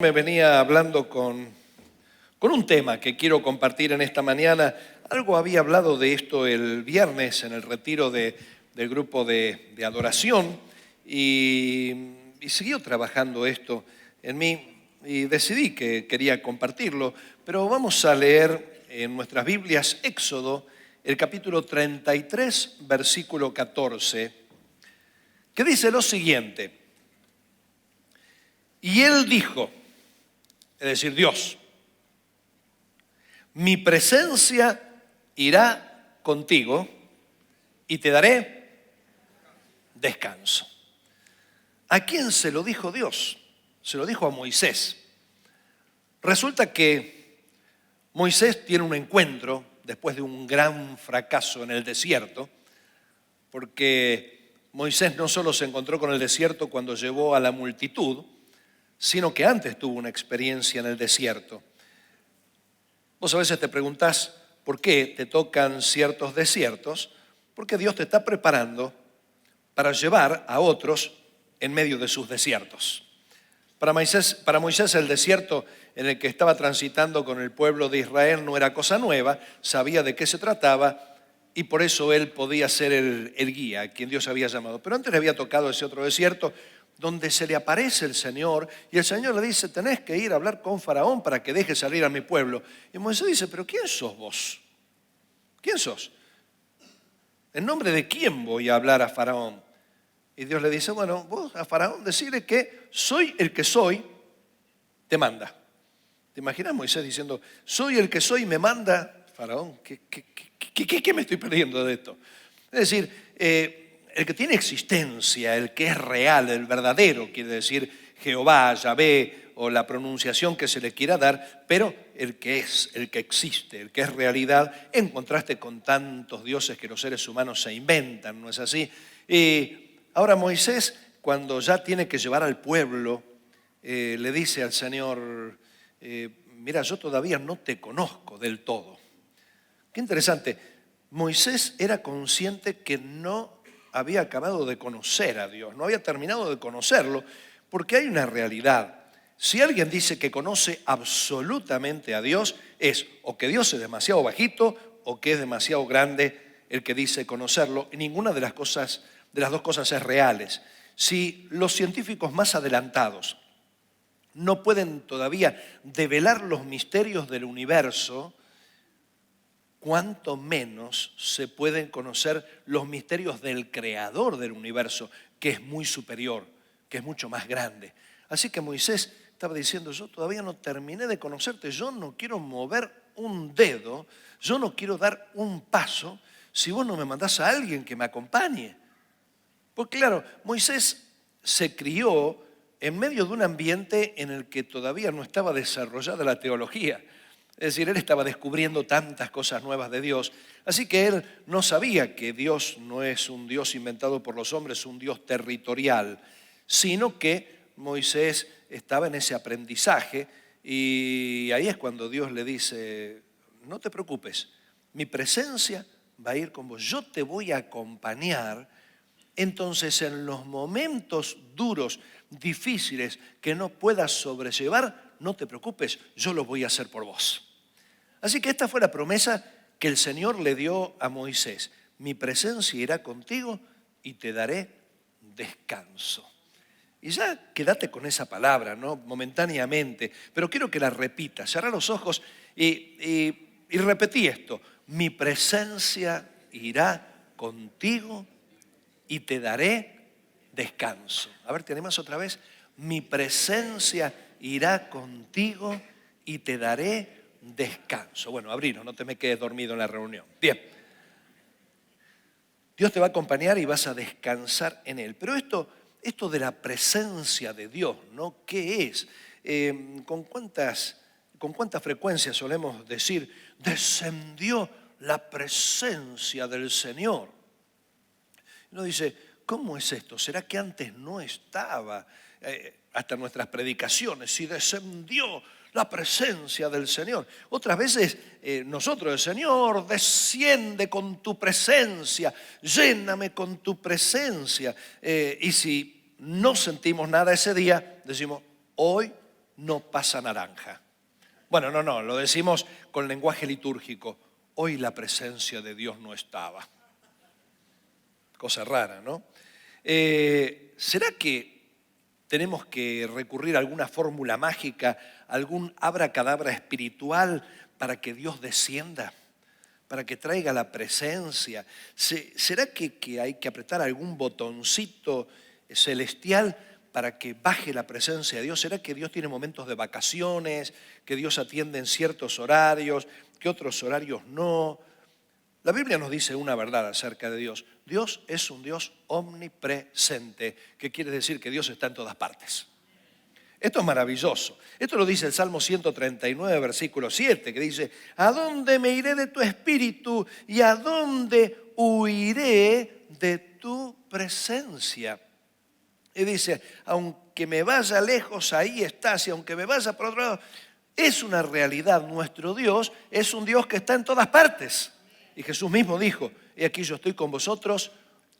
Me venía hablando con un tema que quiero compartir en esta mañana. Algo había hablado de esto el viernes en el retiro del grupo de adoración y siguió trabajando esto en mí y decidí que quería compartirlo. Pero vamos a leer en nuestras Biblias Éxodo, el capítulo 33, versículo 14, que dice lo siguiente: y él dijo, es decir, Dios, mi presencia irá contigo y te daré descanso. ¿A quién se lo dijo Dios? Se lo dijo a Moisés. Resulta que Moisés tiene un encuentro después de un gran fracaso en el desierto, porque Moisés no solo se encontró con el desierto cuando llevó a la multitud, sino que antes tuvo una experiencia en el desierto. Vos a veces te preguntás por qué te tocan ciertos desiertos, porque Dios te está preparando para llevar a otros en medio de sus desiertos. Para Moisés el desierto en el que estaba transitando con el pueblo de Israel no era cosa nueva, sabía de qué se trataba y por eso él podía ser el guía, a quien Dios había llamado. Pero antes le había tocado ese otro desierto donde se le aparece el Señor y el Señor le dice: tenés que ir a hablar con Faraón para que deje salir a mi pueblo. Y Moisés dice: ¿pero quién sos vos? ¿Quién sos? ¿En nombre de quién voy a hablar a Faraón? Y Dios le dice: bueno, vos a Faraón decirle que soy el que soy, te manda. ¿Te imaginas Moisés diciendo: soy el que soy, me manda Faraón? ¿Qué me estoy perdiendo de esto? Es decir, el que tiene existencia, el que es real, el verdadero, quiere decir Jehová, Yahvé o la pronunciación que se le quiera dar, pero el que es, el que existe, el que es realidad, en contraste con tantos dioses que los seres humanos se inventan, ¿no es así? Y ahora Moisés, cuando ya tiene que llevar al pueblo, le dice al Señor: mira, yo todavía no te conozco del todo. Qué interesante, Moisés era consciente que no había acabado de conocer a Dios, no había terminado de conocerlo, porque hay una realidad. Si alguien dice que conoce absolutamente a Dios, es o que Dios es demasiado bajito o que es demasiado grande el que dice conocerlo, y ninguna de las dos cosas es reales. Si los científicos más adelantados no pueden todavía develar los misterios del universo, cuánto menos se pueden conocer los misterios del creador del universo, que es muy superior, que es mucho más grande. Así que Moisés estaba diciendo: yo todavía no terminé de conocerte, yo no quiero mover un dedo, yo no quiero dar un paso si vos no me mandás a alguien que me acompañe. Porque claro, Moisés se crió en medio de un ambiente en el que todavía no estaba desarrollada la teología. Es decir, él estaba descubriendo tantas cosas nuevas de Dios, así que él no sabía que Dios no es un Dios inventado por los hombres, un Dios territorial, sino que Moisés estaba en ese aprendizaje y ahí es cuando Dios le dice: no te preocupes, mi presencia va a ir con vos, yo te voy a acompañar. Entonces, en los momentos duros, difíciles, que no puedas sobrellevar, no te preocupes, yo lo voy a hacer por vos. Así que esta fue la promesa que el Señor le dio a Moisés: mi presencia irá contigo y te daré descanso. Y ya quédate con esa palabra, ¿no? Momentáneamente, pero quiero que la repitas. Cerrá los ojos y repetí esto: mi presencia irá contigo y te daré descanso. A ver, tenemos otra vez: mi presencia irá contigo y te daré descanso. Bueno, abrilo, no te me quedes dormido en la reunión. Bien. Dios te va a acompañar y vas a descansar en Él. Pero esto de la presencia de Dios, ¿no? ¿Qué es? ¿Con cuánta frecuencia solemos decir: descendió la presencia del Señor? Uno dice: ¿cómo es esto? ¿Será que antes no estaba? Hasta nuestras predicaciones, si descendió la presencia del Señor. Otras veces nosotros: el Señor, desciende con tu presencia, lléname con tu presencia. Y si no sentimos nada ese día, decimos: hoy no pasa naranja. Bueno, no, lo decimos con lenguaje litúrgico. Hoy la presencia de Dios no estaba. Cosa rara, ¿no? ¿Será que tenemos que recurrir a alguna fórmula mágica, algún abracadabra espiritual para que Dios descienda? Para que traiga la presencia. ¿Será que hay que apretar algún botoncito celestial para que baje la presencia de Dios? ¿Será que Dios tiene momentos de vacaciones, que Dios atiende en ciertos horarios, que otros horarios no? La Biblia nos dice una verdad acerca de Dios. Dios es un Dios omnipresente, que quiere decir que Dios está en todas partes. Esto es maravilloso. Esto lo dice el Salmo 139, versículo 7, que dice: ¿a dónde me iré de tu espíritu y a dónde huiré de tu presencia? Y dice, aunque me vaya lejos, ahí estás, y aunque me vaya por otro lado, es una realidad. Nuestro Dios es un Dios que está en todas partes. Y Jesús mismo dijo, he aquí yo estoy con vosotros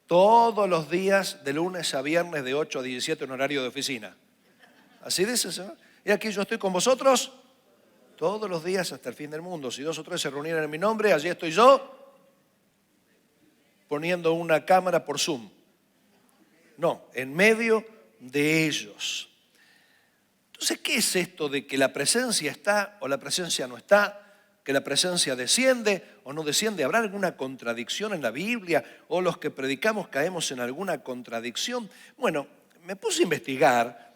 todos los días, de lunes a viernes, de 8 a 17 en horario de oficina. Así dice el Señor. Y aquí yo estoy con vosotros todos los días hasta el fin del mundo. Si 2 o 3 se reunieran en mi nombre, allí estoy yo poniendo una cámara por Zoom. No, en medio de ellos. Entonces, ¿qué es esto de que la presencia está o la presencia no está? ¿Que la presencia desciende o no desciende? ¿Habrá alguna contradicción en la Biblia? ¿O los que predicamos caemos en alguna contradicción? Bueno, me puse a investigar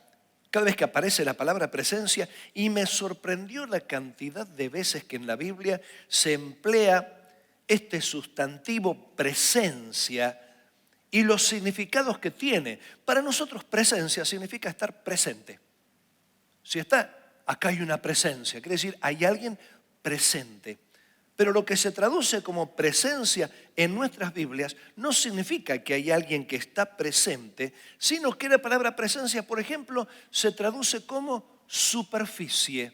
cada vez que aparece la palabra presencia y me sorprendió la cantidad de veces que en la Biblia se emplea este sustantivo presencia y los significados que tiene. Para nosotros presencia significa estar presente. Si está, acá hay una presencia, quiere decir hay alguien presente. Pero lo que se traduce como presencia en nuestras Biblias no significa que hay alguien que está presente, sino que la palabra presencia, por ejemplo, se traduce como superficie.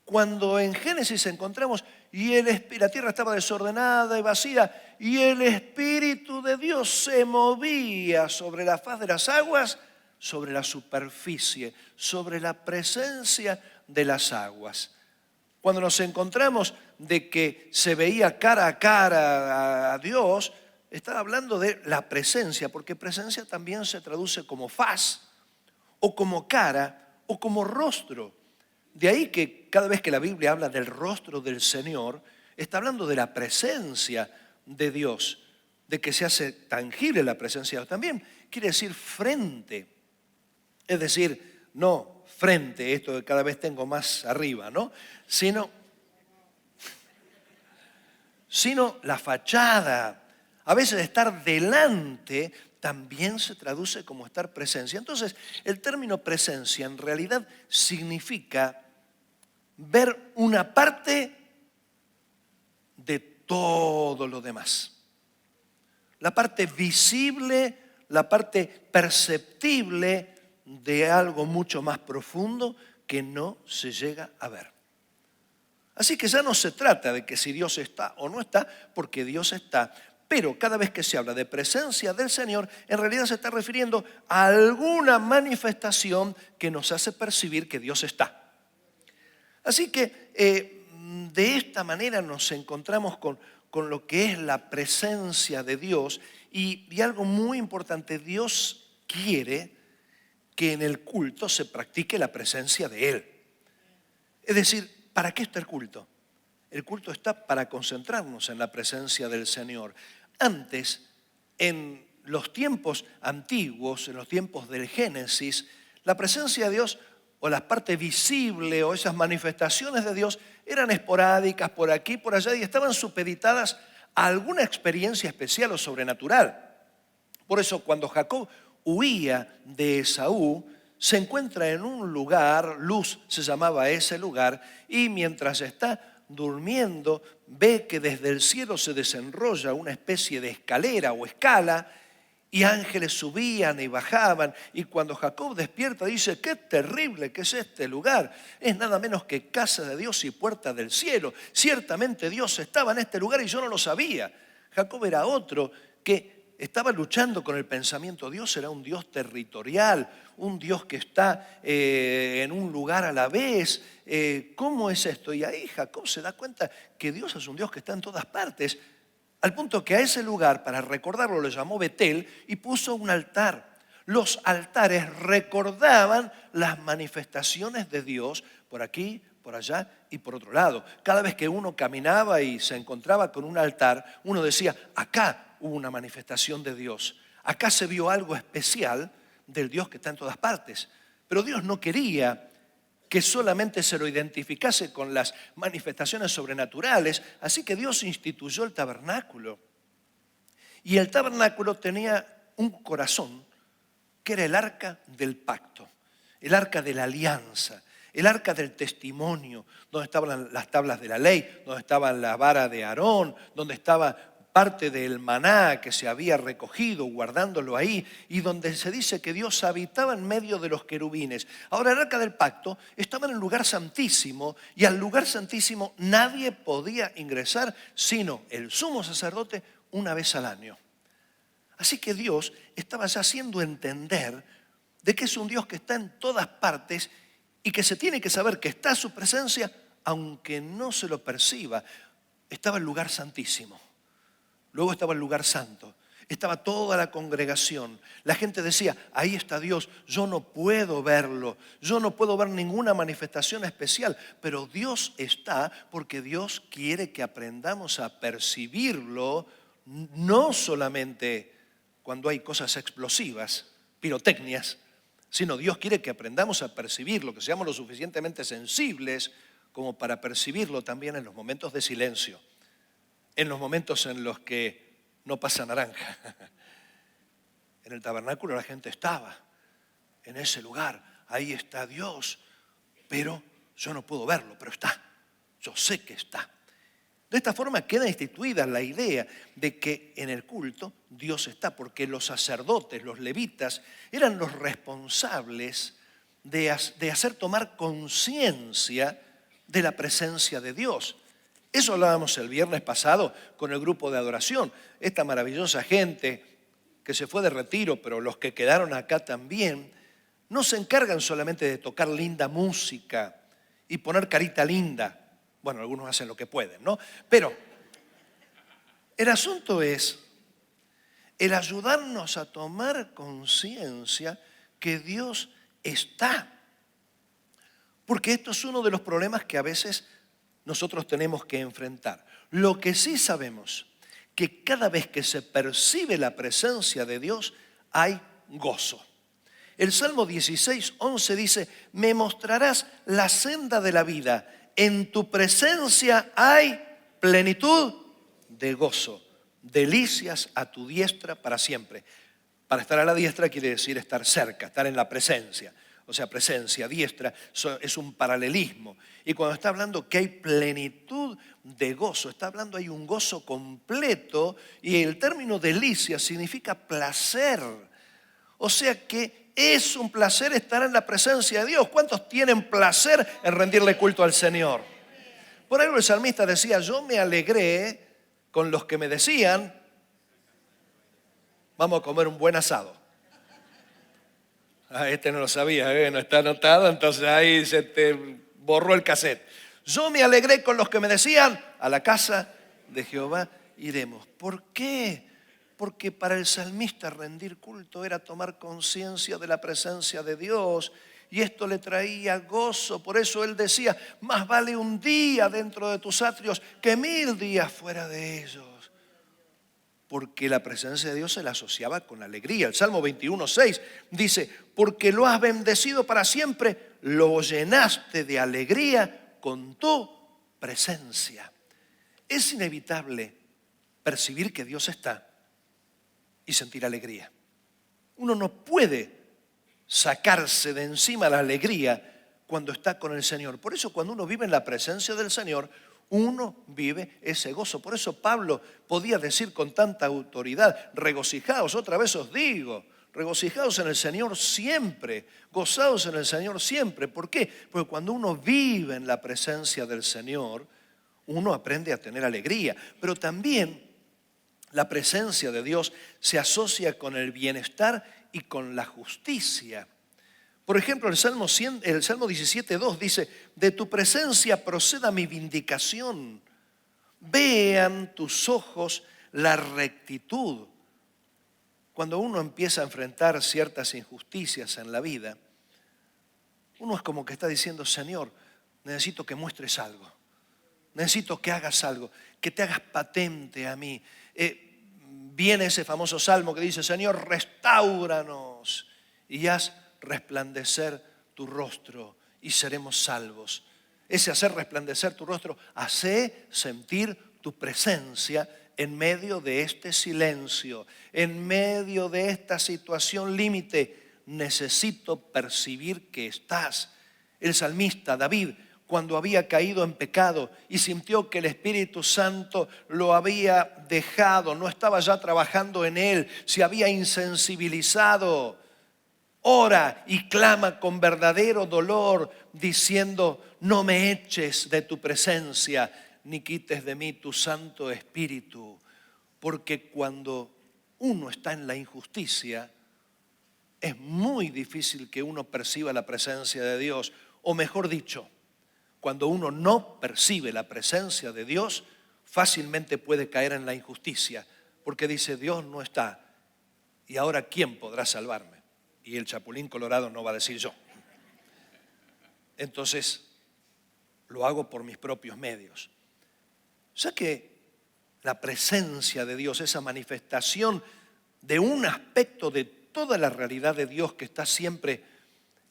Cuando en Génesis encontramos, la tierra estaba desordenada y vacía, y el Espíritu de Dios se movía sobre la faz de las aguas, sobre la superficie, sobre la presencia de las aguas. Cuando nos encontramos de que se veía cara a cara a Dios, estaba hablando de la presencia, porque presencia también se traduce como faz, o como cara, o como rostro. De ahí que cada vez que la Biblia habla del rostro del Señor, está hablando de la presencia de Dios, de que se hace tangible la presencia de Dios. También quiere decir frente, es decir, no frente, esto que cada vez tengo más arriba, ¿no? Sino la fachada. A veces estar delante también se traduce como estar presencia. Entonces, el término presencia en realidad significa ver una parte de todo lo demás. La parte visible, la parte perceptible de algo mucho más profundo que no se llega a ver. Así que ya no se trata de que si Dios está o no está, porque Dios está. Pero cada vez que se habla de presencia del Señor, en realidad se está refiriendo a alguna manifestación que nos hace percibir que Dios está. Así que de esta manera nos encontramos con lo que es la presencia de Dios y algo muy importante, Dios quiere que en el culto se practique la presencia de Él. Es decir, ¿para qué está el culto? El culto está para concentrarnos en la presencia del Señor. Antes, en los tiempos antiguos, en los tiempos del Génesis, la presencia de Dios o la parte visible o esas manifestaciones de Dios eran esporádicas por aquí y por allá y estaban supeditadas a alguna experiencia especial o sobrenatural. Por eso cuando Jacob huía de Esaú, se encuentra en un lugar, Luz se llamaba ese lugar, y mientras está durmiendo, ve que desde el cielo se desenrolla una especie de escalera o escala, y ángeles subían y bajaban, y cuando Jacob despierta dice, qué terrible que es este lugar, es nada menos que casa de Dios y puerta del cielo, ciertamente Dios estaba en este lugar y yo no lo sabía. Jacob era otro que estaba luchando con el pensamiento. Dios era un Dios territorial, un Dios que está en un lugar a la vez. ¿Cómo es esto? Y ahí Jacob se da cuenta que Dios es un Dios que está en todas partes, al punto que a ese lugar, para recordarlo, le llamó Betel y puso un altar. Los altares recordaban las manifestaciones de Dios por aquí, por allá y por otro lado. Cada vez que uno caminaba y se encontraba con un altar, uno decía, acá hubo una manifestación de Dios. Acá se vio algo especial del Dios que está en todas partes. Pero Dios no quería que solamente se lo identificase con las manifestaciones sobrenaturales, así que Dios instituyó el tabernáculo. Y el tabernáculo tenía un corazón que era el arca del pacto, el arca de la alianza, el arca del testimonio, donde estaban las tablas de la ley, donde estaba la vara de Aarón, donde estaba parte del maná que se había recogido, guardándolo ahí, y donde se dice que Dios habitaba en medio de los querubines. Ahora el arca del pacto estaba en el lugar santísimo, y al lugar santísimo nadie podía ingresar, sino el sumo sacerdote una vez al año. Así que Dios estaba ya haciendo entender de que es un Dios que está en todas partes y que se tiene que saber que está su presencia, aunque no se lo perciba. Estaba el lugar santísimo. Luego estaba el lugar santo. Estaba toda la congregación. La gente decía, ahí está Dios, yo no puedo verlo, yo no puedo ver ninguna manifestación especial, pero Dios está porque Dios quiere que aprendamos a percibirlo, no solamente cuando hay cosas explosivas, pirotecnias, sino Dios quiere que aprendamos a percibirlo, que seamos lo suficientemente sensibles como para percibirlo también en los momentos de silencio, en los momentos en los que no pasa naranja. En el tabernáculo la gente estaba en ese lugar, ahí está Dios, pero yo no puedo verlo, pero está, yo sé que está. De esta forma queda instituida la idea de que en el culto Dios está, porque los sacerdotes, los levitas, eran los responsables de hacer tomar conciencia de la presencia de Dios. Eso hablábamos el viernes pasado con el grupo de adoración. Esta maravillosa gente que se fue de retiro, pero los que quedaron acá también, no se encargan solamente de tocar linda música y poner carita linda. Bueno, algunos hacen lo que pueden, ¿no? Pero el asunto es el ayudarnos a tomar conciencia que Dios está. Porque esto es uno de los problemas que a veces nosotros tenemos que enfrentar. Lo que sí sabemos, que cada vez que se percibe la presencia de Dios, hay gozo. El Salmo 16:11 dice, me mostrarás la senda de la vida. En tu presencia hay plenitud de gozo, delicias a tu diestra para siempre. Para estar a la diestra quiere decir estar cerca, estar en la presencia. O sea, presencia, diestra, es un paralelismo. Y cuando está hablando que hay plenitud de gozo, está hablando hay un gozo completo, y el término delicia significa placer. O sea que es un placer estar en la presencia de Dios. ¿Cuántos tienen placer en rendirle culto al Señor? Por algo el salmista decía, yo me alegré con los que me decían, vamos a comer un buen asado. Este no lo sabía, no está anotado, entonces ahí se te borró el cassette. Yo me alegré con los que me decían, a la casa de Jehová iremos. ¿Por qué? Porque para el salmista rendir culto era tomar conciencia de la presencia de Dios, y esto le traía gozo. Por eso él decía, más vale un día dentro de tus atrios que 1000 días fuera de ellos. Porque la presencia de Dios se la asociaba con la alegría. El Salmo 21:6 dice, porque lo has bendecido para siempre, lo llenaste de alegría con tu presencia. Es inevitable percibir que Dios está y sentir alegría. Uno no puede sacarse de encima la alegría cuando está con el Señor. Por eso cuando uno vive en la presencia del Señor, uno vive ese gozo. Por eso Pablo podía decir con tanta autoridad, regocijaos, otra vez os digo, regocijaos en el Señor siempre, gozaos en el Señor siempre. ¿Por qué? Porque cuando uno vive en la presencia del Señor, uno aprende a tener alegría. Pero también La presencia de Dios se asocia con el bienestar y con la justicia. Por ejemplo, el Salmo 17:2 dice: de tu presencia proceda mi vindicación. Vean tus ojos la rectitud. Cuando uno empieza a enfrentar ciertas injusticias en la vida, uno es como que está diciendo: Señor, necesito que muestres algo. Necesito que hagas algo, que te hagas patente a mí. Viene ese famoso salmo que dice: Señor, restáuranos y haz resplandecer tu rostro y seremos salvos. Ese hacer resplandecer tu rostro hace sentir tu presencia en medio de este silencio, en medio de esta situación límite. Necesito percibir que estás. El salmista David, cuando había caído en pecado y sintió que el Espíritu Santo lo había dejado, no estaba ya trabajando en él, se había insensibilizado, ora y clama con verdadero dolor, diciendo: no me eches de tu presencia, ni quites de mí tu Santo Espíritu. Porque cuando uno está en la injusticia, es muy difícil que uno perciba la presencia de Dios. O mejor dicho, cuando uno no percibe la presencia de Dios, fácilmente puede caer en la injusticia, porque dice: Dios no está, y ahora ¿quién podrá salvarme? Y el chapulín colorado no va a decir yo. Entonces, lo hago por mis propios medios. O sea que la presencia de Dios, esa manifestación de un aspecto de toda la realidad de Dios que está siempre,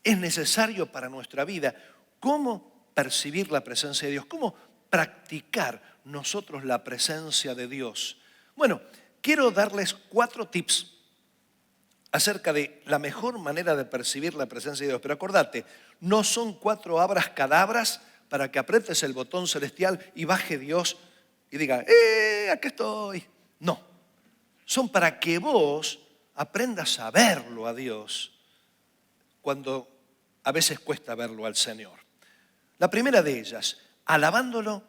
es necesario para nuestra vida. ¿Cómo percibir la presencia de Dios? ¿Cómo practicar nosotros la presencia de Dios? Bueno, quiero darles 4 tips acerca de la mejor manera de percibir la presencia de Dios. Pero acordate, no son 4 abracadabras para que aprietes el botón celestial y baje Dios y diga: aquí estoy. No, son para que vos aprendas a verlo a Dios cuando a veces cuesta verlo al Señor. La primera de ellas, alabándolo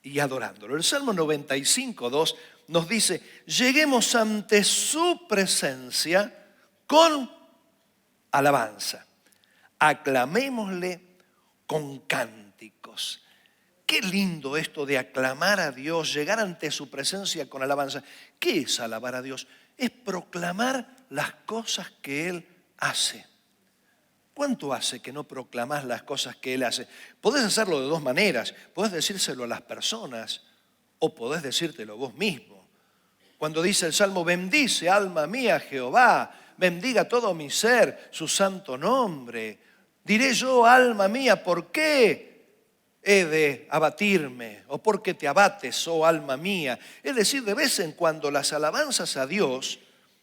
y adorándolo. El Salmo 95:2 nos dice: lleguemos ante su presencia con alabanza. Aclamémosle con cánticos. Qué lindo esto de aclamar a Dios, llegar ante su presencia con alabanza. ¿Qué es alabar a Dios? Es proclamar las cosas que Él hace. ¿Cuánto hace que no proclamás las cosas que Él hace? Podés hacerlo de 2 maneras. Podés decírselo a las personas o podés decírtelo vos mismo. Cuando dice el Salmo: bendice alma mía Jehová, bendiga todo mi ser su santo nombre. Diré yo, alma mía, ¿por qué he de abatirme? ¿O por qué te abates, oh alma mía? Es decir, de vez en cuando las alabanzas a Dios,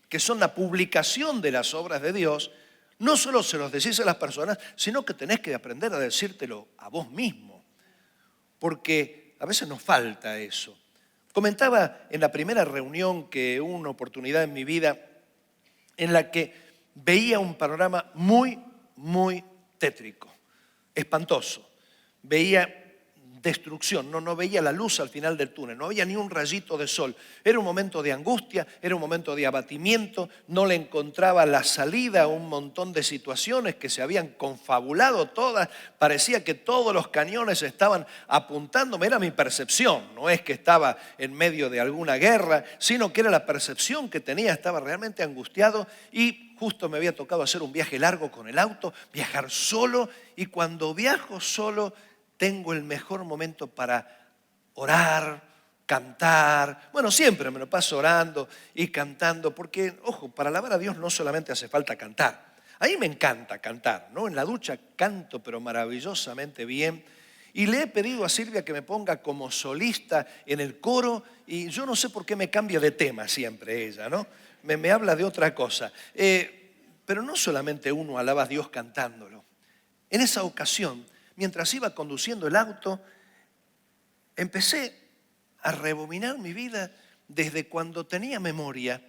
que son la publicación de las obras de Dios, no solo se los decís a las personas, sino que tenés que aprender a decírtelo a vos mismo. Porque a veces nos falta eso. Comentaba en la primera reunión que hubo una oportunidad en mi vida en la que veía un panorama muy, muy tétrico, espantoso. Veía destrucción, no veía la luz al final del túnel, no había ni un rayito de sol. Era un momento de angustia, era un momento de abatimiento, no le encontraba la salida a un montón de situaciones que se habían confabulado todas. Parecía que todos los cañones estaban apuntándome, era mi percepción, no es que estaba en medio de alguna guerra, sino que era la percepción que tenía, estaba realmente angustiado y justo me había tocado hacer un viaje largo con el auto, viajar solo, y cuando viajo solo tengo el mejor momento para orar, cantar. Bueno, siempre me lo paso orando y cantando, porque, ojo, para alabar a Dios no solamente hace falta cantar. A mí me encanta cantar, ¿no? En la ducha canto, pero maravillosamente bien. Y le he pedido a Silvia que me ponga como solista en el coro, y yo no sé por qué me cambia de tema siempre ella, ¿no? Me habla de otra cosa. Pero no solamente uno alaba a Dios cantándolo. En esa ocasión, mientras iba conduciendo el auto, empecé a rebobinar mi vida desde cuando tenía memoria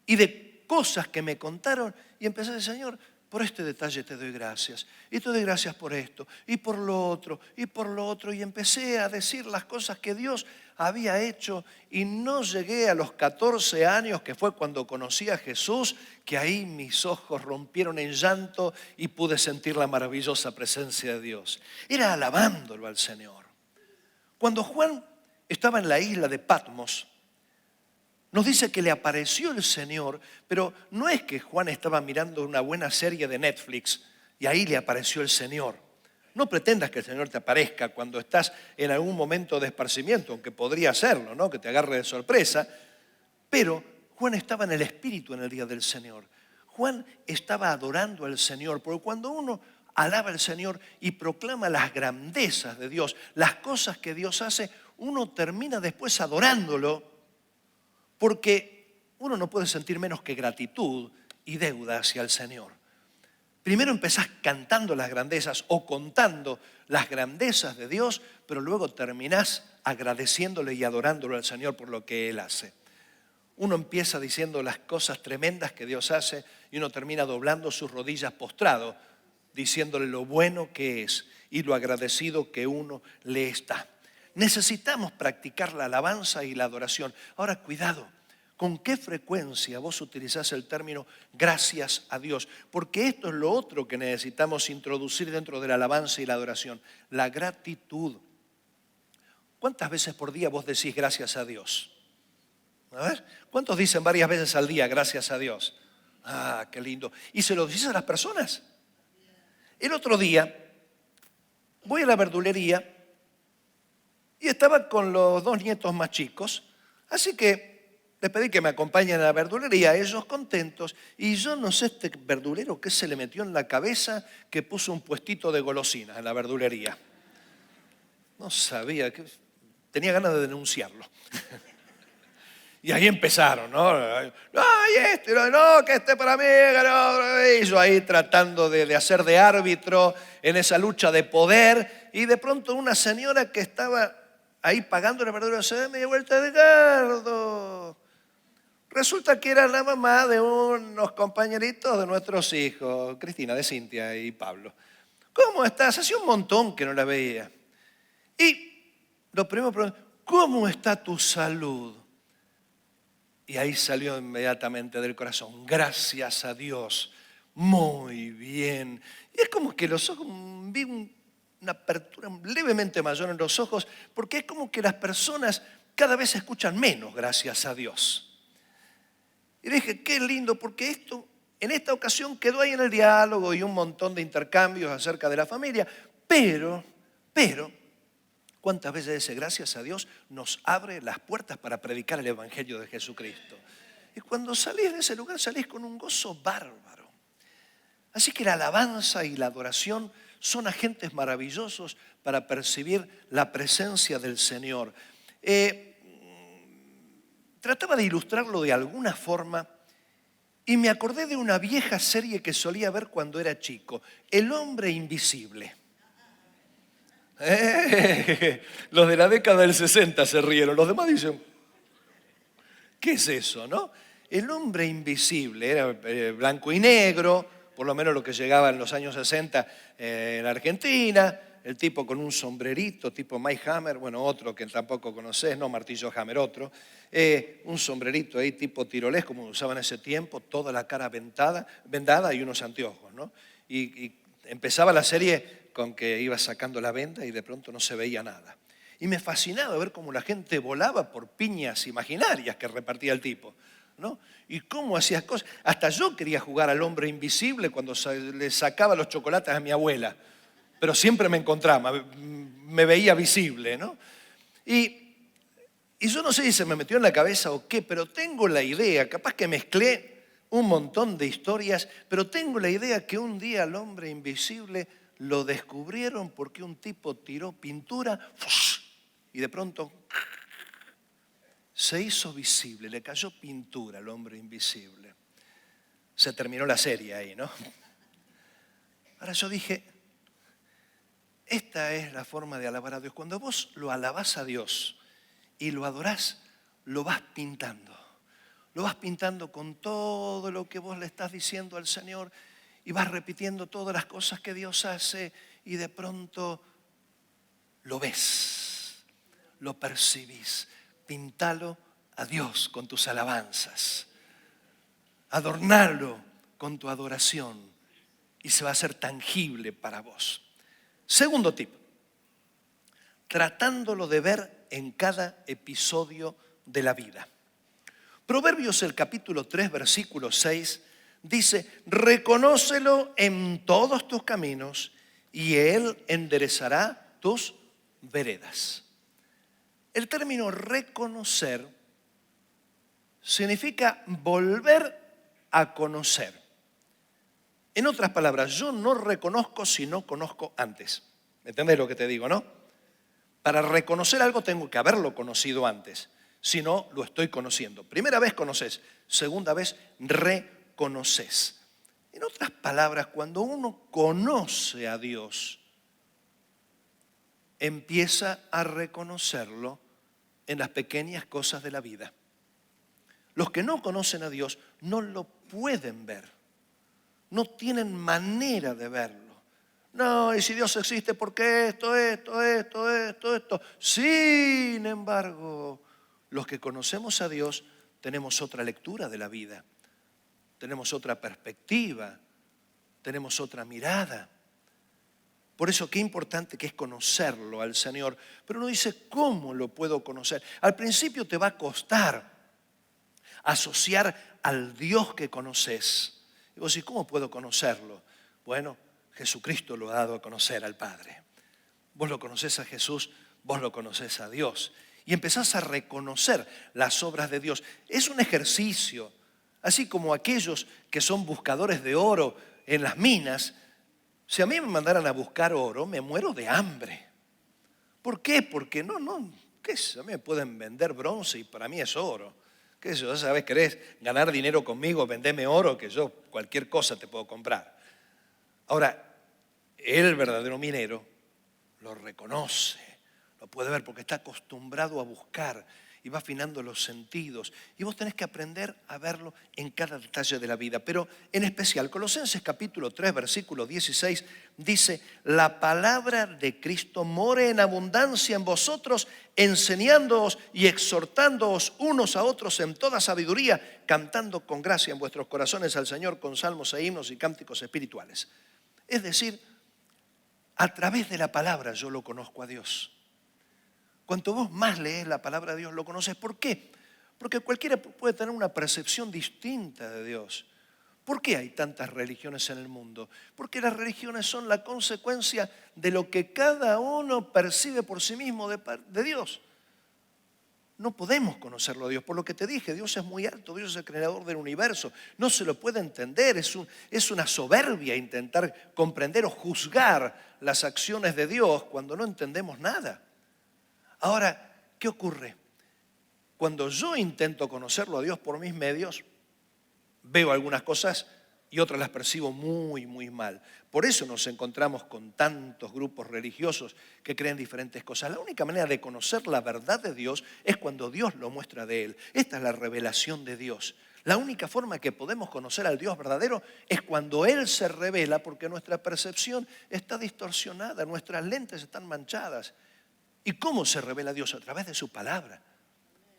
y de cosas que me contaron, y empecé a decir: Señor, por este detalle te doy gracias. Y te doy gracias por esto, y por lo otro, y por lo otro. Y empecé a decir las cosas que Dios había hecho. Y no llegué a los 14 años, que fue cuando conocí a Jesús, que ahí mis ojos rompieron en llanto y pude sentir la maravillosa presencia de Dios. Era alabándolo al Señor. Cuando Juan estaba en la isla de Patmos, nos dice que le apareció el Señor, pero no es que Juan estaba mirando una buena serie de Netflix y ahí le apareció el Señor. No pretendas que el Señor te aparezca cuando estás en algún momento de esparcimiento, aunque podría hacerlo, ¿no? Que te agarre de sorpresa. Pero Juan estaba en el Espíritu en el día del Señor. Juan estaba adorando al Señor, porque cuando uno alaba al Señor y proclama las grandezas de Dios, las cosas que Dios hace, uno termina después adorándolo, porque uno no puede sentir menos que gratitud y deuda hacia el Señor. Primero empezás cantando las grandezas o contando las grandezas de Dios, pero luego terminás agradeciéndole y adorándolo al Señor por lo que Él hace. Uno empieza diciendo las cosas tremendas que Dios hace y uno termina doblando sus rodillas postrado, diciéndole lo bueno que es y lo agradecido que uno le está. Necesitamos practicar la alabanza y la adoración. Ahora, cuidado, ¿con qué frecuencia vos utilizás el término gracias a Dios? Porque esto es lo otro que necesitamos introducir dentro de la alabanza y la adoración, la gratitud. ¿Cuántas veces por día vos decís gracias a Dios? A ver, ¿cuántos dicen varias veces al día gracias a Dios? Ah, qué lindo. ¿Y se lo dices a las personas? El otro día voy a la verdulería y estaba con los 2 nietos más chicos, así que les pedí que me acompañen a la verdulería, ellos contentos, y yo no sé este verdulero qué se le metió en la cabeza que puso un puestito de golosinas en la verdulería. No sabía, tenía ganas de denunciarlo. Y ahí empezaron, ¿no? ¡Ay, no, que esté para mí! Y yo ahí tratando de hacer de árbitro en esa lucha de poder, y de pronto una señora que estaba ahí pagando la verdura se da media vuelta, Edgardo. Resulta que era la mamá de unos compañeritos de nuestros hijos, Cristina, de Cintia y Pablo. ¿Cómo estás? Hacía un montón que no la veía. Y lo primero, ¿cómo está tu salud? Y ahí salió inmediatamente del corazón, gracias a Dios, muy bien. Y es como que los ojos, vi una apertura levemente mayor en los ojos, porque es como que las personas cada vez escuchan menos gracias a Dios. Y dije, qué lindo, porque esto en esta ocasión quedó ahí en el diálogo y un montón de intercambios acerca de la familia, pero, ¿cuántas veces ese gracias a Dios nos abre las puertas para predicar el Evangelio de Jesucristo? Y cuando salís de ese lugar salís con un gozo bárbaro. Así que la alabanza y la adoración son agentes maravillosos para percibir la presencia del Señor. Trataba de ilustrarlo de alguna forma y me acordé de una vieja serie que solía ver cuando era chico, El hombre invisible. Los de la década del 60 se rieron, los demás dicen, ¿qué es eso, no? El hombre invisible era blanco y negro, por lo menos lo que llegaba en los años 60 en Argentina, el tipo con un sombrerito tipo Mike Hammer, bueno, otro que tampoco conocés, no Martillo Hammer, otro, un sombrerito ahí tipo tirolés, como usaban en ese tiempo, toda la cara vendada y unos anteojos, ¿no? Y empezaba la serie con que iba sacando la venda y de pronto no se veía nada. Y me fascinaba ver cómo la gente volaba por piñas imaginarias que repartía el tipo, ¿no? Y cómo hacía cosas. Hasta yo quería jugar al hombre invisible cuando le sacaba los chocolates a mi abuela, pero siempre me encontraba, me veía visible, ¿no? Y yo no sé si se me metió en la cabeza o qué, pero tengo la idea, capaz que mezclé un montón de historias, pero tengo la idea que un día al hombre invisible lo descubrieron porque un tipo tiró pintura y de pronto se hizo visible, le cayó pintura al hombre invisible. Se terminó la serie ahí, ¿no? Ahora yo dije, esta es la forma de alabar a Dios. Cuando vos lo alabás a Dios y lo adorás, lo vas pintando. Lo vas pintando con todo lo que vos le estás diciendo al Señor. y vas repitiendo todas las cosas que Dios hace y de pronto lo ves, lo percibís. Píntalo a Dios con tus alabanzas. Adornalo con tu adoración y se va a hacer tangible para vos. Segundo tip, tratándolo de ver en cada episodio de la vida. Proverbios el capítulo 3, versículo 6 dice: reconócelo en todos tus caminos y Él enderezará tus veredas. El término reconocer significa volver a conocer. En otras palabras, yo no reconozco si no conozco antes. ¿Entendés lo que te digo, no? Para reconocer algo tengo que haberlo conocido antes. Si no, lo estoy conociendo. Primera vez conoces, segunda vez reconoces. En otras palabras, cuando uno conoce a Dios, empieza a reconocerlo en las pequeñas cosas de la vida. Los que no conocen a Dios no lo pueden ver. No tienen manera de verlo. No, y si Dios existe, ¿por qué esto? Sin embargo, los que conocemos a Dios tenemos otra lectura de la vida. Tenemos otra perspectiva. Tenemos otra mirada. Por eso qué importante que es conocerlo al Señor. Pero uno dice, ¿cómo lo puedo conocer? Al principio te va a costar asociar al Dios que conoces. Y vos decís, ¿cómo puedo conocerlo? Bueno, Jesucristo lo ha dado a conocer al Padre. Vos lo conocés a Jesús, vos lo conocés a Dios. Y empezás a reconocer las obras de Dios. Es un ejercicio, así como aquellos que son buscadores de oro en las minas. Si a mí me mandaran a buscar oro, me muero de hambre. ¿Por qué? Porque ¿qué es? A mí me pueden vender bronce y para mí es oro. ¿Qué es eso? Ya sabes, querés ganar dinero conmigo, vendeme oro, que yo cualquier cosa te puedo comprar. Ahora, el verdadero minero lo reconoce, lo puede ver porque está acostumbrado a buscar y va afinando los sentidos. Y vos tenés que aprender a verlo en cada detalle de la vida. Pero en especial, Colosenses capítulo 3, versículo 16, dice: la palabra de Cristo more en abundancia en vosotros, enseñándoos y exhortándoos unos a otros en toda sabiduría, cantando con gracia en vuestros corazones al Señor con salmos e himnos y cánticos espirituales. Es decir, a través de la palabra yo lo conozco a Dios. Cuanto vos más lees la palabra de Dios, lo conoces. ¿Por qué? Porque cualquiera puede tener una percepción distinta de Dios. ¿Por qué hay tantas religiones en el mundo? Porque las religiones son la consecuencia de lo que cada uno percibe por sí mismo de Dios. No podemos conocerlo a Dios. Por lo que te dije, Dios es muy alto, Dios es el creador del universo. No se lo puede entender, es una soberbia intentar comprender o juzgar las acciones de Dios cuando no entendemos nada. Ahora, ¿qué ocurre? Cuando yo intento conocerlo a Dios por mis medios, veo algunas cosas y otras las percibo muy, muy mal. Por eso nos encontramos con tantos grupos religiosos que creen diferentes cosas. La única manera de conocer la verdad de Dios es cuando Dios lo muestra de Él. Esta es la revelación de Dios. La única forma que podemos conocer al Dios verdadero es cuando Él se revela, porque nuestra percepción está distorsionada, nuestras lentes están manchadas. ¿Y cómo se revela Dios? A través de su palabra,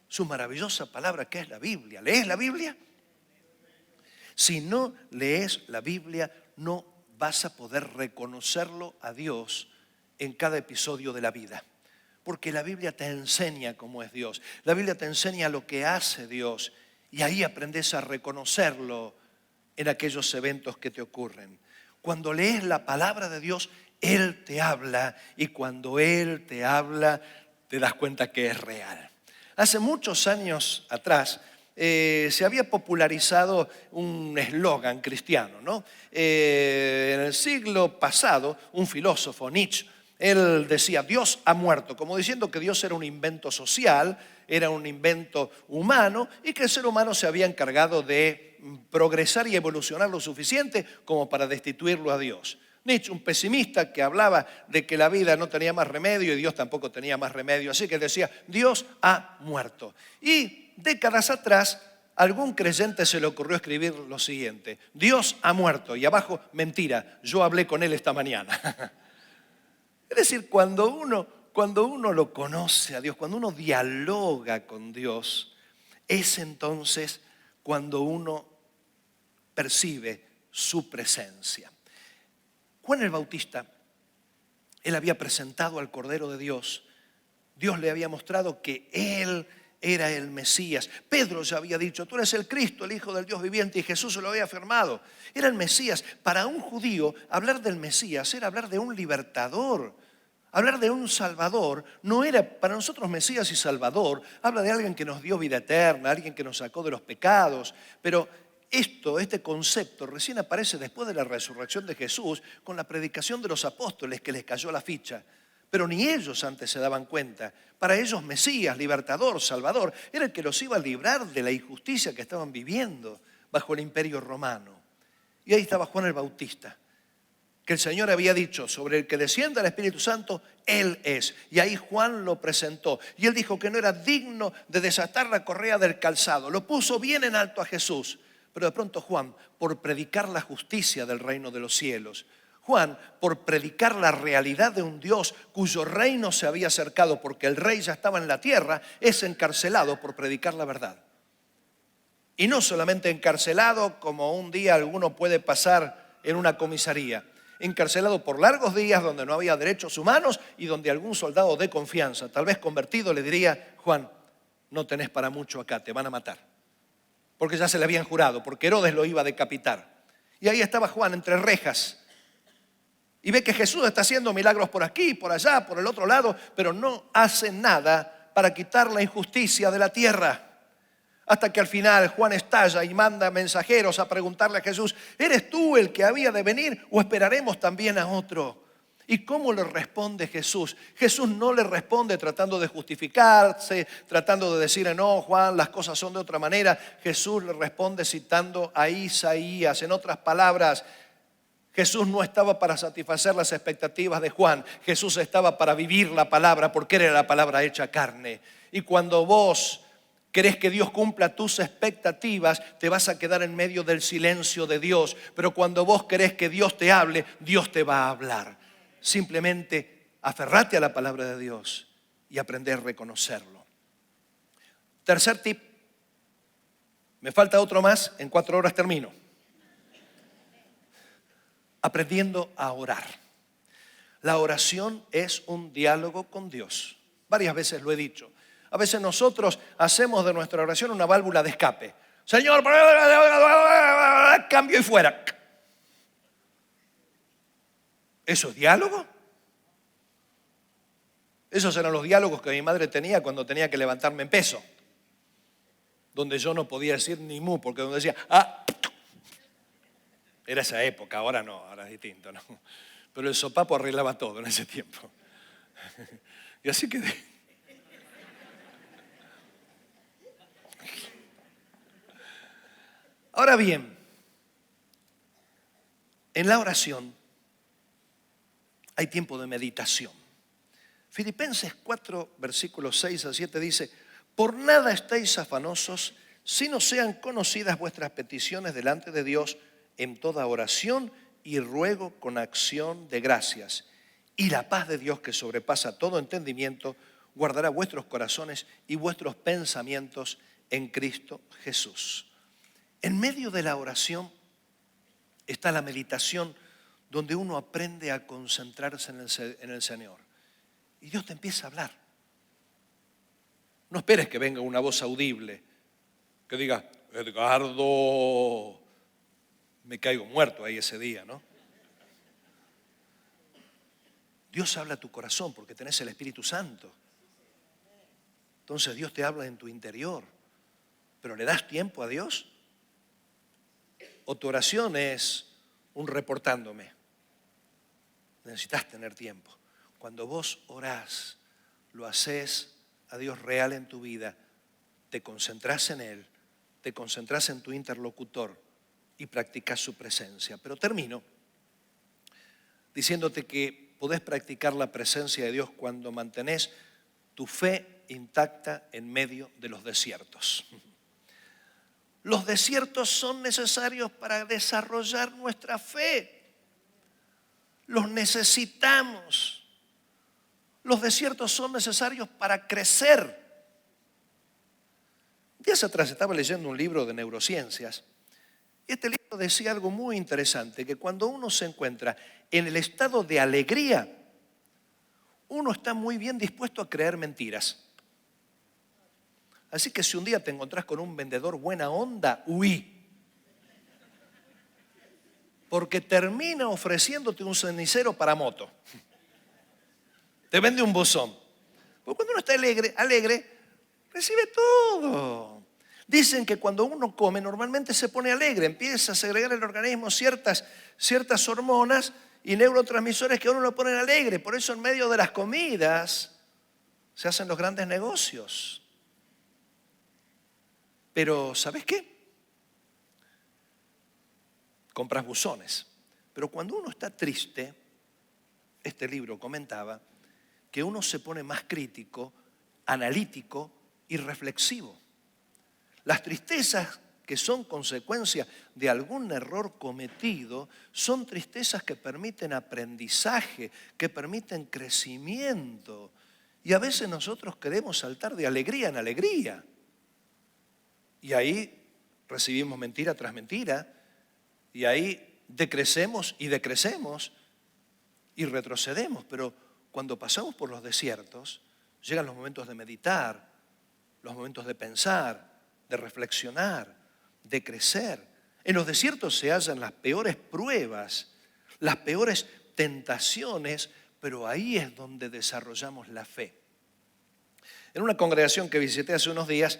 su maravillosa palabra que es la Biblia. ¿Lees la Biblia? Si no lees la Biblia, no vas a poder reconocerlo a Dios en cada episodio de la vida. Porque la Biblia te enseña cómo es Dios. La Biblia te enseña lo que hace Dios. Y ahí aprendes a reconocerlo en aquellos eventos que te ocurren. Cuando lees la palabra de Dios, Él te habla, y cuando Él te habla, te das cuenta que es real. Hace muchos años atrás se había popularizado un eslogan cristiano, ¿no? En el siglo pasado, un filósofo, Nietzsche, él decía: Dios ha muerto, como diciendo que Dios era un invento social, era un invento humano y que el ser humano se había encargado de progresar y evolucionar lo suficiente como para destituirlo a Dios. Nietzsche, un pesimista que hablaba de que la vida no tenía más remedio y Dios tampoco tenía más remedio. Así que decía, Dios ha muerto. Y décadas atrás a algún creyente se le ocurrió escribir lo siguiente: Dios ha muerto, y abajo, mentira, yo hablé con él esta mañana. Es decir, cuando uno lo conoce a Dios, cuando uno dialoga con Dios, es entonces cuando uno percibe su presencia. Juan el Bautista, él había presentado al Cordero de Dios. Dios le había mostrado que él era el Mesías. Pedro ya había dicho: tú eres el Cristo, el Hijo del Dios viviente, y Jesús se lo había afirmado. Era el Mesías. Para un judío, hablar del Mesías era hablar de un libertador. Hablar de un Salvador no era, para nosotros Mesías y Salvador, habla de alguien que nos dio vida eterna, alguien que nos sacó de los pecados. Pero este concepto recién aparece después de la resurrección de Jesús, con la predicación de los apóstoles que les cayó la ficha. Pero ni ellos antes se daban cuenta. Para ellos Mesías, libertador, Salvador, era el que los iba a librar de la injusticia que estaban viviendo bajo el imperio romano. Y ahí estaba Juan el Bautista, que el Señor había dicho: sobre el que descienda el Espíritu Santo, Él es. Y ahí Juan lo presentó. Y él dijo que no era digno de desatar la correa del calzado. Lo puso bien en alto a Jesús. Pero de pronto Juan, por predicar la justicia del reino de los cielos, Juan, por predicar la realidad de un Dios cuyo reino se había acercado porque el rey ya estaba en la tierra, es encarcelado por predicar la verdad. Y no solamente encarcelado como un día alguno puede pasar en una comisaría, encarcelado por largos días donde no había derechos humanos y donde algún soldado de confianza, tal vez convertido, le diría: Juan, no tenés para mucho acá, te van a matar. Porque ya se le habían jurado, porque Herodes lo iba a decapitar. Y ahí estaba Juan entre rejas. Y ve que Jesús está haciendo milagros por aquí, por allá, por el otro lado, pero no hace nada para quitar la injusticia de la tierra. Hasta que al final Juan estalla y manda mensajeros a preguntarle a Jesús: ¿eres tú el que había de venir o esperaremos también a otro? ¿Y cómo le responde Jesús? Jesús no le responde tratando de justificarse, tratando de decir: no, Juan, las cosas son de otra manera. Jesús le responde citando a Isaías. En otras palabras, Jesús no estaba para satisfacer las expectativas de Juan. Jesús estaba para vivir la palabra, porque era la palabra hecha carne. Y cuando vos querés que Dios cumpla tus expectativas, te vas a quedar en medio del silencio de Dios. Pero cuando vos querés que Dios te hable, Dios te va a hablar. Simplemente aferrate a la palabra de Dios y aprender a reconocerlo. Tercer tip. Me falta otro más, en 4 horas termino. Aprendiendo a orar. La oración es un diálogo con Dios. Varias veces lo he dicho. A veces nosotros hacemos de nuestra oración una válvula de escape. Señor, cambio y fuera. ¿Eso es diálogo? Esos eran los diálogos que mi madre tenía cuando tenía que levantarme en peso. Donde yo no podía decir ni mu, porque donde decía, era esa época, ahora no, ahora es distinto, ¿no? Pero el sopapo arreglaba todo en ese tiempo. Y así quedé. Ahora bien, en la oración hay tiempo de meditación. Filipenses 4, versículos 6 a 7 dice: por nada estéis afanosos, sino sean conocidas vuestras peticiones delante de Dios en toda oración y ruego con acción de gracias. Y la paz de Dios, que sobrepasa todo entendimiento, guardará vuestros corazones y vuestros pensamientos en Cristo Jesús. En medio de la oración está la meditación, donde uno aprende a concentrarse en el Señor. Y Dios te empieza a hablar. No esperes que venga una voz audible que diga: Edgardo, me caigo muerto ahí ese día, ¿no? Dios habla a tu corazón porque tenés el Espíritu Santo. Entonces Dios te habla en tu interior. ¿Pero le das tiempo a Dios? ¿O tu oración es un reportándome? Necesitas tener tiempo. Cuando vos orás, lo haces a Dios real en tu vida, te concentrás en Él, te concentrás en tu interlocutor y practicás su presencia. Pero termino diciéndote que podés practicar la presencia de Dios cuando mantenés tu fe intacta en medio de los desiertos. Los desiertos son necesarios para desarrollar nuestra fe. Los necesitamos. Los desiertos son necesarios para crecer. Días atrás estaba leyendo un libro de neurociencias y este libro decía algo muy interesante, que cuando uno se encuentra en el estado de alegría, uno está muy bien dispuesto a creer mentiras. Así que si un día te encontrás con un vendedor buena onda, huí. Porque termina ofreciéndote un cenicero para moto. Te vende un buzón. Porque cuando uno está alegre, recibe todo. Dicen que cuando uno come normalmente se pone alegre, empieza a segregar el organismo ciertas hormonas y neurotransmisores que a uno lo ponen alegre. Por eso en medio de las comidas se hacen los grandes negocios. Pero ¿sabes qué? Compras buzones. Pero cuando uno está triste, este libro comentaba que uno se pone más crítico, analítico y reflexivo. Las tristezas que son consecuencia de algún error cometido son tristezas que permiten aprendizaje, que permiten crecimiento. Y a veces nosotros queremos saltar de alegría en alegría. Y ahí recibimos mentira tras mentira. Y ahí decrecemos y retrocedemos. Pero cuando pasamos por los desiertos, llegan los momentos de meditar, los momentos de pensar, de reflexionar, de crecer. En los desiertos se hallan las peores pruebas, las peores tentaciones, pero ahí es donde desarrollamos la fe. En una congregación que visité hace unos días,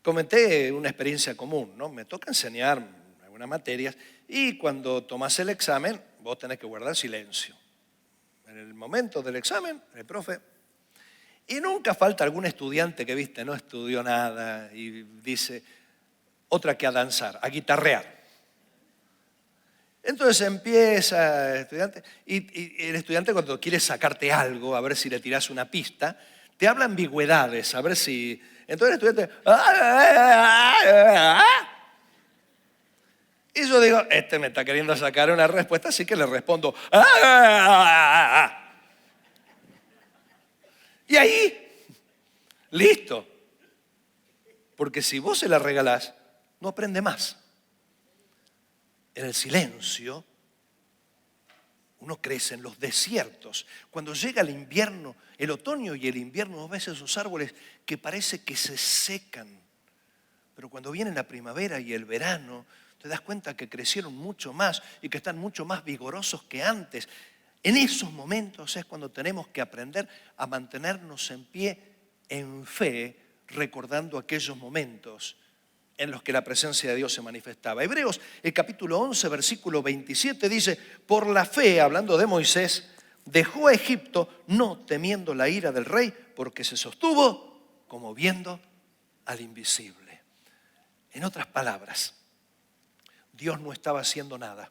comenté una experiencia común, ¿no? Me toca enseñar algunas materias y cuando tomás el examen, vos tenés que guardar silencio. En el momento del examen, el profe... Y nunca falta algún estudiante que, viste, no estudió nada y dice, otra que a danzar, a guitarrear. Entonces empieza el estudiante y el estudiante cuando quiere sacarte algo, a ver si le tirás una pista, te habla ambigüedades, a ver si... Entonces el estudiante... Y yo digo, este me está queriendo sacar una respuesta, así que le respondo... Y ahí, listo. Porque si vos se la regalás, no aprende más. En el silencio, uno crece en los desiertos. Cuando llega el invierno, el otoño y el invierno, vos ves esos árboles que parece que se secan. Pero cuando viene la primavera y el verano, te das cuenta que crecieron mucho más y que están mucho más vigorosos que antes. En esos momentos es cuando tenemos que aprender a mantenernos en pie, en fe, recordando aquellos momentos en los que la presencia de Dios se manifestaba. Hebreos, el capítulo 11, versículo 27 dice, por la fe, hablando de Moisés, dejó a Egipto no temiendo la ira del rey, porque se sostuvo como viendo al invisible. En otras palabras, Dios no estaba haciendo nada,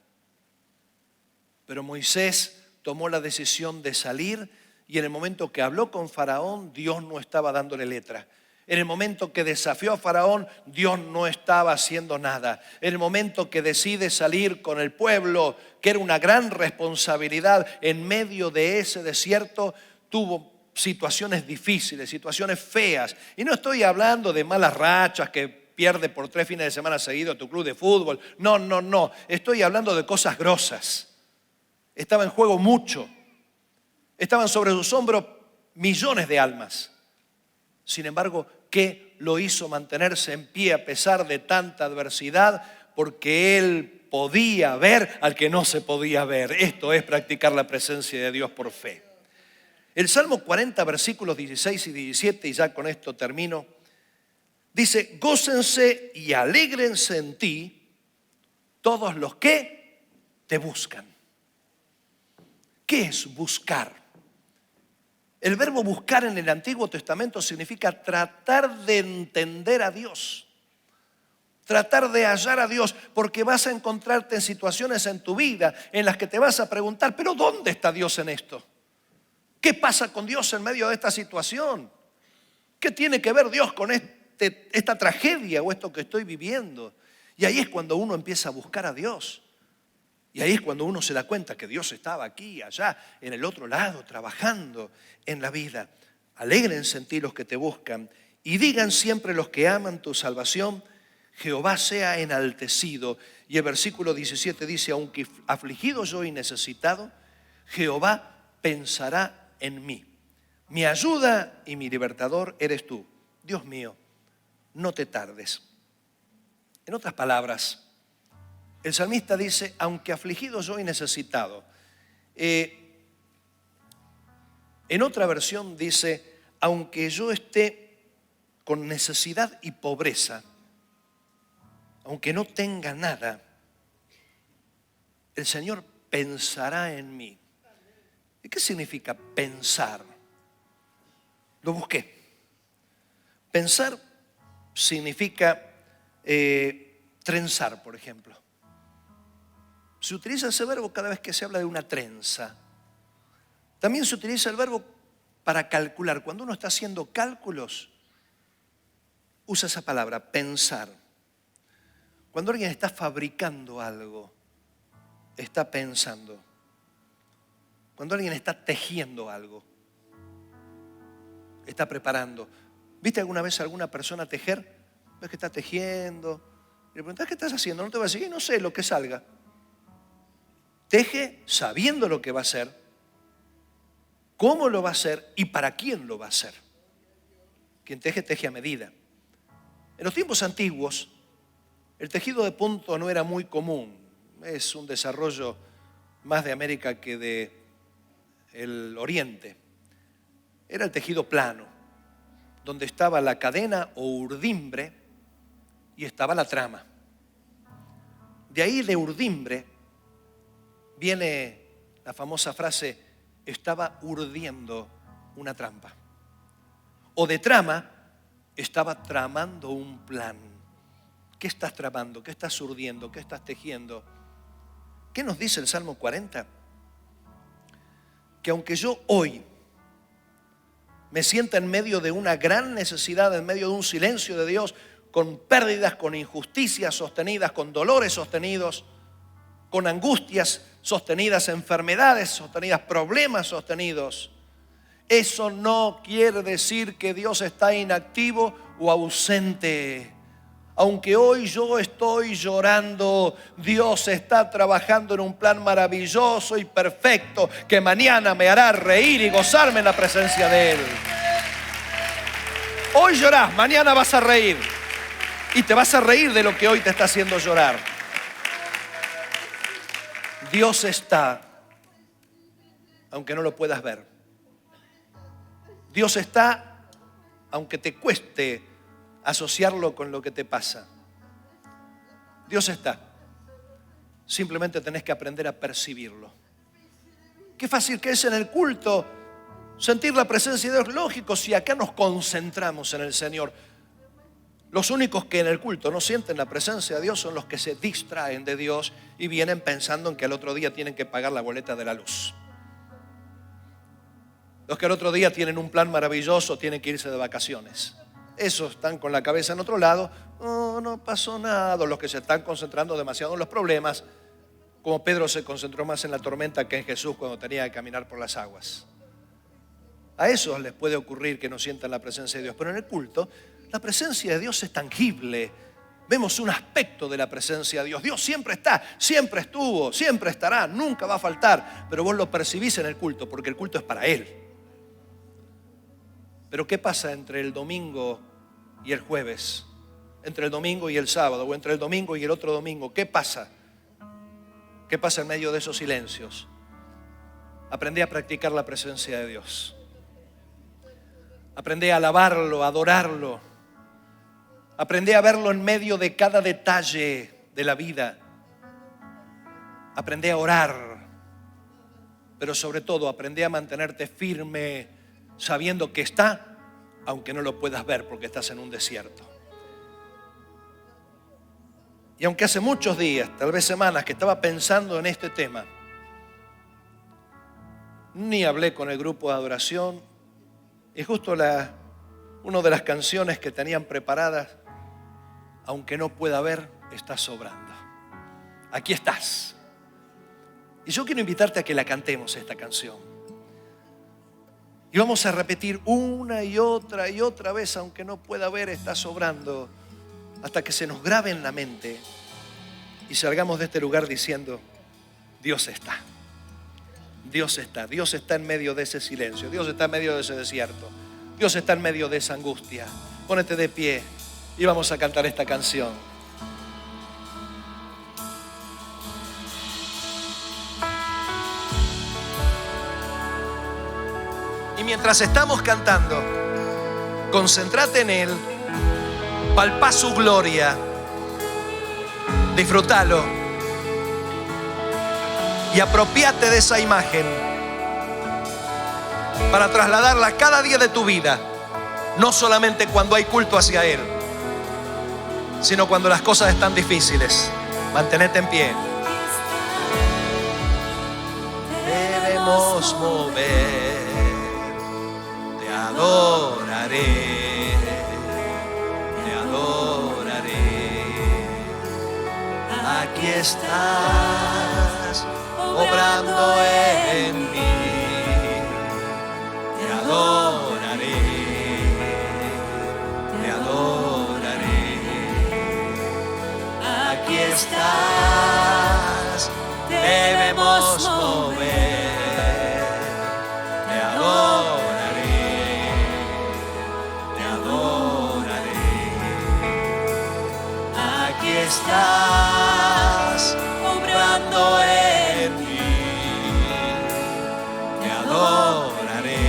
pero Moisés tomó la decisión de salir y en el momento que habló con Faraón, Dios no estaba dándole letra. En el momento que desafió a Faraón, Dios no estaba haciendo nada. En el momento que decide salir con el pueblo, que era una gran responsabilidad, en medio de ese desierto, tuvo situaciones difíciles, situaciones feas. Y no estoy hablando de malas rachas que pierde por 3 fines de semana seguidos tu club de fútbol. No. Estoy hablando de cosas grosas. Estaba en juego mucho. Estaban sobre sus hombros millones de almas. Sin embargo, ¿qué lo hizo mantenerse en pie a pesar de tanta adversidad? Porque él podía ver al que no se podía ver. Esto es practicar la presencia de Dios por fe. El Salmo 40, versículos 16 y 17, y ya con esto termino, dice, gócense y alégrense en ti todos los que te buscan. ¿Qué es buscar? El verbo buscar en el Antiguo Testamento significa tratar de entender a Dios, tratar de hallar a Dios, porque vas a encontrarte en situaciones en tu vida en las que te vas a preguntar, ¿pero dónde está Dios en esto? ¿Qué pasa con Dios en medio de esta situación? ¿Qué tiene que ver Dios con esta tragedia o esto que estoy viviendo? Y ahí es cuando uno empieza a buscar a Dios. Y ahí es cuando uno se da cuenta que Dios estaba aquí, allá, en el otro lado, trabajando en la vida. Alégrense en ti los que te buscan y digan siempre los que aman tu salvación, Jehová sea enaltecido. Y el versículo 17 dice, aunque afligido yo y necesitado, Jehová pensará en mí. Mi ayuda y mi libertador eres tú. Dios mío, no te tardes. En otras palabras, el salmista dice, aunque afligido yo y necesitado. En otra versión dice, aunque yo esté con necesidad y pobreza, aunque no tenga nada, el Señor pensará en mí. ¿Y qué significa pensar? Lo busqué. Pensar significa trenzar, por ejemplo. Se utiliza ese verbo cada vez que se habla de una trenza. También se utiliza el verbo para calcular. Cuando uno está haciendo cálculos, usa esa palabra, pensar. Cuando alguien está fabricando algo, está pensando. Cuando alguien está tejiendo algo, está preparando. ¿Viste alguna vez a alguna persona tejer? ¿Ves que está tejiendo? Y le preguntás, ¿qué estás haciendo? No te va a decir, no sé, lo que salga. Teje sabiendo lo que va a hacer, cómo lo va a hacer y para quién lo va a hacer. Quien teje, teje a medida. En los tiempos antiguos, el tejido de punto no era muy común. Es un desarrollo más de América que del Oriente. Era el tejido plano, donde estaba la cadena o urdimbre y estaba la trama. De ahí de urdimbre viene la famosa frase, estaba urdiendo una trampa. O de trama, estaba tramando un plan. ¿Qué estás tramando? ¿Qué estás urdiendo? ¿Qué estás tejiendo? ¿Qué nos dice el Salmo 40? Que aunque yo hoy me sienta en medio de una gran necesidad, en medio de un silencio de Dios, con pérdidas, con injusticias sostenidas, con dolores sostenidos, con angustias sostenidas, enfermedades sostenidas, problemas sostenidos. Eso no quiere decir que Dios está inactivo o ausente. Aunque hoy yo estoy llorando, Dios está trabajando en un plan maravilloso y perfecto que mañana me hará reír y gozarme en la presencia de Él. Hoy llorás, mañana vas a reír. Y te vas a reír de lo que hoy te está haciendo llorar. Dios está, aunque no lo puedas ver. Dios está, aunque te cueste asociarlo con lo que te pasa. Dios está. Simplemente tenés que aprender a percibirlo. Qué fácil que es en el culto sentir la presencia de Dios. Lógico, si acá nos concentramos en el Señor. Los únicos que en el culto no sienten la presencia de Dios son los que se distraen de Dios y vienen pensando en que al otro día tienen que pagar la boleta de la luz. Los que al otro día tienen un plan maravilloso tienen que irse de vacaciones. Esos están con la cabeza en otro lado. No pasó nada. Los que se están concentrando demasiado en los problemas, como Pedro se concentró más en la tormenta que en Jesús cuando tenía que caminar por las aguas. A esos les puede ocurrir que no sientan la presencia de Dios. Pero en el culto, la presencia de Dios es tangible. Vemos un aspecto de la presencia de Dios. Dios siempre está, siempre estuvo, siempre estará, nunca va a faltar. Pero vos lo percibís en el culto, porque el culto es para Él. Pero ¿qué pasa entre el domingo y el jueves? Entre el domingo y el sábado, o entre el domingo y el otro domingo. ¿Qué pasa? ¿Qué pasa en medio de esos silencios? Aprendí a practicar la presencia de Dios. Aprendí a alabarlo, a adorarlo. Aprendí a verlo en medio de cada detalle de la vida. Aprendí a orar. Pero sobre todo aprendí a mantenerte firme, sabiendo que está, aunque no lo puedas ver porque estás en un desierto. Y aunque hace muchos días, tal vez semanas, que estaba pensando en este tema, ni hablé con el grupo de adoración, y justo la Una de las canciones que tenían preparadas, aunque no pueda ver, estás sobrando. Aquí estás. Y yo quiero invitarte a que la cantemos esta canción. Y vamos a repetir una y otra vez, aunque no pueda ver, estás sobrando, hasta que se nos grabe en la mente y salgamos de este lugar diciendo: Dios está. Dios está. Dios está en medio de ese silencio. Dios está en medio de ese desierto. Dios está en medio de esa angustia. Pónete de pie y vamos a cantar esta canción. Y mientras estamos cantando, concéntrate en Él, palpá su gloria, disfrútalo y apropiate de esa imagen para trasladarla cada día de tu vida, no solamente cuando hay culto hacia Él, sino cuando las cosas están difíciles. Mantenete en pie. Debemos mover, te adoraré, te adoraré. Aquí estás, obrando en mí. Te adoraré, te adoraré. Aquí estás, debemos mover. Te adoraré, te adoraré. Aquí estás, obrando en mí. Te adoraré,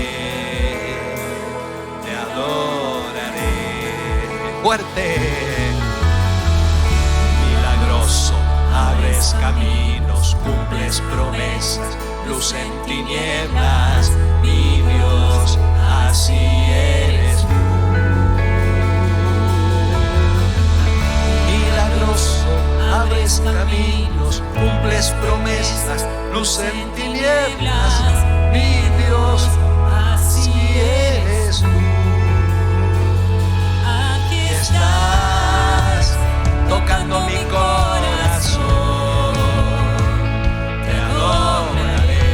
te adoraré. Fuerte. Milagroso, abres caminos, cumples promesas, luz en tinieblas, mi Dios, así eres tú. Milagroso, abres caminos, cumples promesas, luz en tinieblas, mi Dios, así eres tú. Aquí estás, tocando mi corazón. Te adoraré,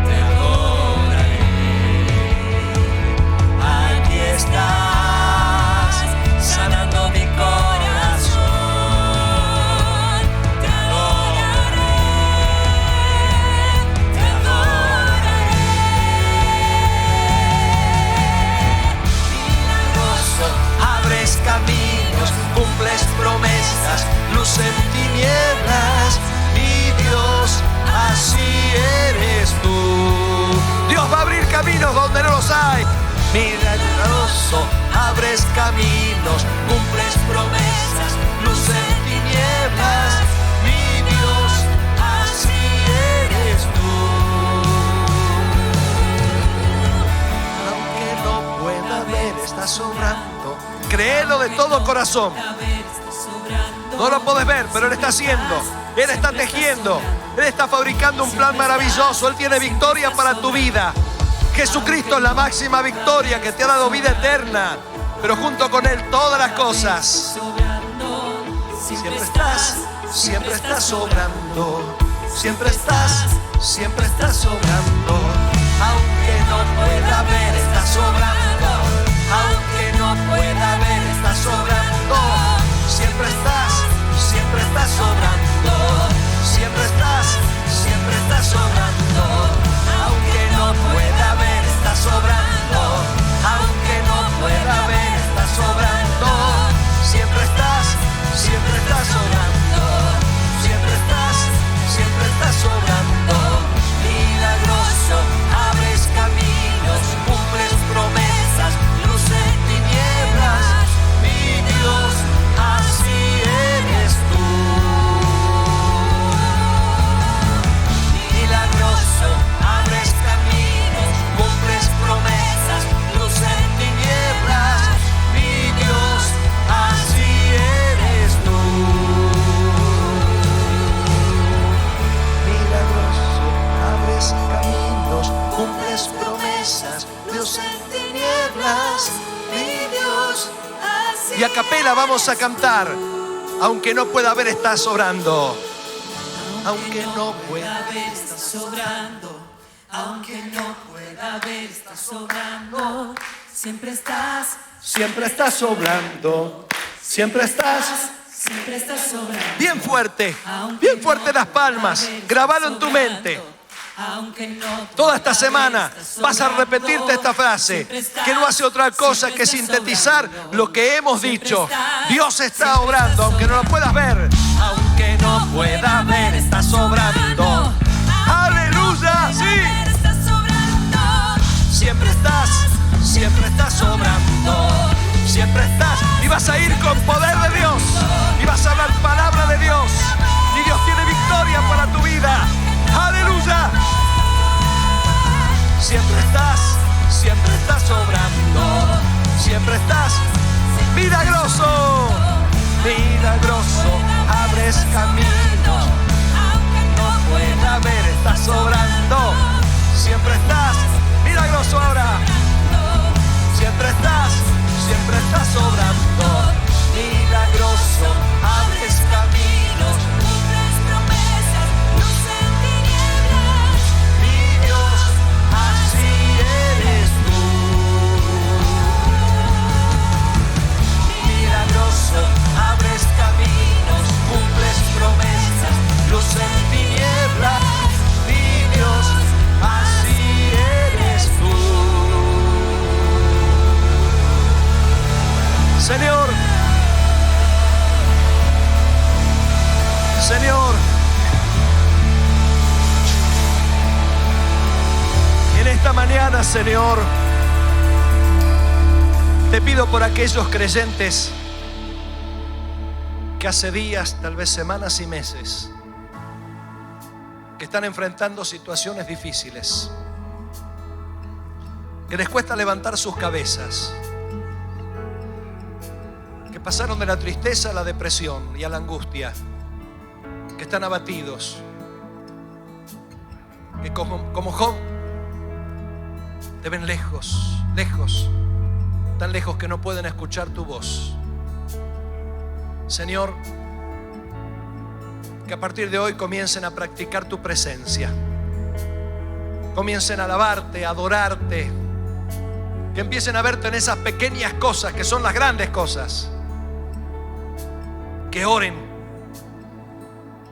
te adoraré. Aquí estás, sanando mi corazón. Te adoraré, te adoraré. Milagroso, abres caminos, cumples promesas, luz en tinieblas, mi Dios, así eres tú. Dios va a abrir caminos donde no los hay. Milagroso, abres caminos, cumples promesas, luz en tinieblas, mi Dios, así eres tú. Aunque no pueda ver, está sobrando. Créelo de todo corazón. No lo puedes ver, pero Él está haciendo. Él está tejiendo. Él está fabricando un plan maravilloso. Él tiene victoria para tu vida. Jesucristo es la máxima victoria que te ha dado vida eterna. Pero junto con Él todas las cosas. Siempre estás sobrando. Siempre estás sobrando. Aunque no pueda ver, estás sobrando. Aunque no pueda ver, estás sobrando. Siempre estás sobrando. Siempre estás sobrando. Aunque no pueda ver, estás sobrando. Aunque no pueda ver, estás sobrando. Siempre estás sobrando. Siempre estás sobrando. Milagroso, Y a capela vamos a cantar. Aunque no pueda ver, estás sobrando. Aunque no pueda ver, estás sobrando. Aunque no pueda ver, estás sobrando. Siempre estás sobrando. Siempre estás sobrando. Bien fuerte las palmas. Grabalo en tu mente. Toda esta semana vas a repetirte esta frase, que no hace otra cosa que sintetizar lo que hemos dicho. Dios está obrando, aunque no lo puedas ver. Aunque no pueda ver, está sobrando. ¡Aleluya! ¡Sí! Siempre estás sobrando. Siempre estás. Y vas a ir con poder de Dios. Y vas a hablar palabra de Dios. Y Dios tiene victoria para tu vida. ¡Aleluya! Siempre estás sobrando. Siempre estás milagroso. Milagroso, abres caminos. No pueda ver, estás sobrando. Siempre estás milagroso ahora. Siempre estás sobrando. Milagroso, abres caminos. Cumples promesas, luz en tinieblas. Mi Dios, así eres tú. Milagroso, abres caminos. Cumples promesas, luz en tinieblas. Mi Dios, así eres tú. Señor, en esta mañana, Señor, te pido por aquellos creyentes que hace días, tal vez semanas y meses, que están enfrentando situaciones difíciles, que les cuesta levantar sus cabezas, que pasaron de la tristeza a la depresión y a la angustia, que están abatidos, que como Job te ven lejos, tan lejos que no pueden escuchar tu voz. Señor, que a partir de hoy comiencen a practicar tu presencia, comiencen a alabarte, a adorarte, que empiecen a verte en esas pequeñas cosas que son las grandes cosas, que oren,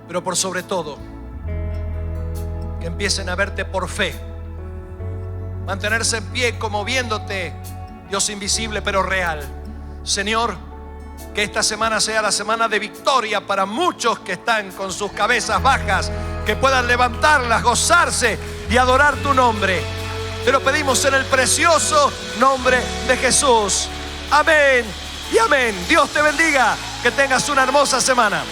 pero por sobre todo, que empiecen a verte por fe, mantenerse en pie como viéndote, Dios invisible pero real. Señor, que esta semana sea la semana de victoria para muchos que están con sus cabezas bajas, que puedan levantarlas, gozarse y adorar tu nombre. Te lo pedimos en el precioso nombre de Jesús. Amén y amén. Dios te bendiga. Que tengas una hermosa semana.